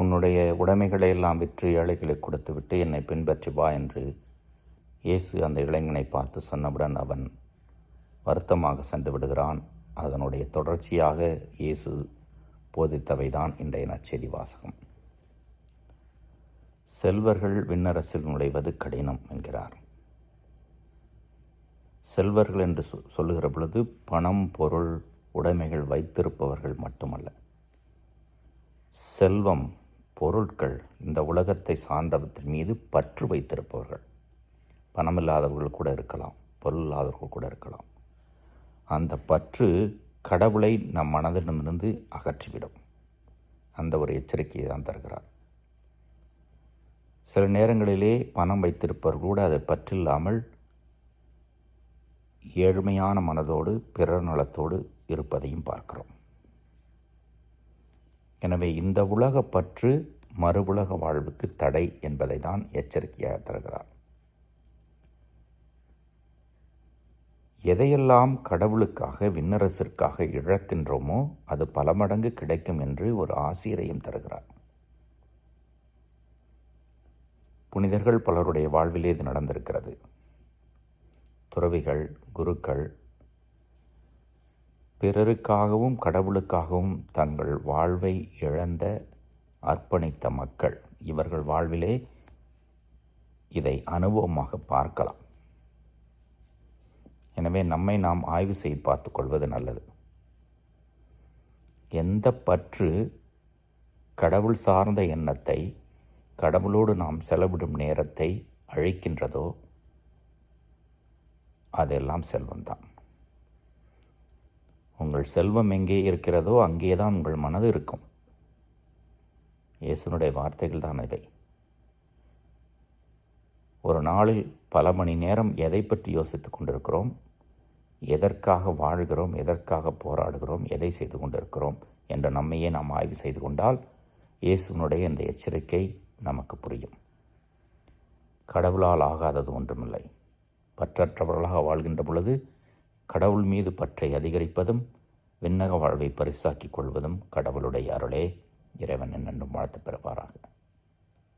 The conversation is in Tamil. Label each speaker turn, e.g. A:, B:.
A: உன்னுடைய உடைமைகளை எல்லாம் விற்று ஏழைகளுக்கு கொடுத்துவிட்டு என்னை பின்பற்றி வா என்று இயேசு அந்த இளைஞனை பார்த்து சொன்னவுடன் அவன் வருத்தமாக சென்று விடுகிறான். அதனுடைய தொடர்ச்சியாக இயேசு போதித்தவைதான் இன்றைய நற்செய்தி வாசகம். செல்வர்கள் விண்ணரசில் நுழைவது கடினம் என்கிறார். செல்வர்கள் என்று சொல்லுகிற பொழுது பணம், பொருள், உடைமைகள் வைத்திருப்பவர்கள் மட்டுமல்ல. செல்வம், பொருட்கள், இந்த உலகத்தை சார்ந்தவற்றின் மீது பற்று வைத்திருப்பவர்கள். பணம் இல்லாதவர்கள் கூட இருக்கலாம், பொருள் இல்லாதவர்கள் கூட இருக்கலாம். அந்த பற்று கடவுளை நம் மனதிடமிருந்து அகற்றிவிடும். அந்த ஒரு எச்சரிக்கையை தான் தருகிறார். சில நேரங்களிலே பணம் வைத்திருப்பவர்கள் கூட அதை பற்றில்லாமல் ஏழ்மையான மனதோடு பிறர் நலத்தோடு இருப்பதையும் பார்க்கிறோம். எனவே இந்த உலக பற்று மறு உலக வாழ்வுக்கு தடை என்பதை தான் எச்சரிக்கையாக தருகிறார். எதையெல்லாம் கடவுளுக்காக, விண்ணரசிற்காக இழக்கின்றோமோ அது பல மடங்கு கிடைக்கும் என்று ஒரு ஆசிரியரையும் தருகிறார். புனிதர்கள் பலருடைய வாழ்விலே இது நடந்திருக்கிறது. துறவிகள், குருக்கள் பிறருக்காகவும் கடவுளுக்காகவும் தங்கள் வாழ்வை இழந்த, அர்ப்பணித்த மக்கள். இவர்கள் வாழ்விலே இதை அனுபவமாக பார்க்கலாம். எனவே நம்மை நாம் ஆய்வு செய்து பார்த்து கொள்வது நல்லது. எந்த பற்று கடவுள் சார்ந்த எண்ணத்தை, கடவுளோடு நாம் செலவிடும் நேரத்தை அழிக்கின்றதோ அதெல்லாம் செல்வம்தான். உங்கள் செல்வம் எங்கே இருக்கிறதோ அங்கேதான் உங்கள் மனது இருக்கும். இயேசுனுடைய வார்த்தைகள் தான் இவை. ஒரு நாளில் பல மணி நேரம் எதை பற்றி யோசித்துக் கொண்டிருக்கிறோம், எதற்காக வாழ்கிறோம், எதற்காக போராடுகிறோம், எதை செய்து கொண்டிருக்கிறோம் என்ற நம்மையே நாம் ஆய்வு செய்து கொண்டால் இயேசுனுடைய இந்த எச்சரிக்கை நமக்கு புரியும். கடவுளால் ஆகாதது ஒன்றுமில்லை. பற்றற்றவர்களாக வாழ்கின்ற பொழுது கடவுள் மீது பற்றை அதிகரிப்பதும் விண்ணக வாழ்வை பரிசாக்கிக் கொள்வதும் கடவுளுடைய அருளே. இறைவன் என்னென்றும் வாழ்த்து பெறுவாராக.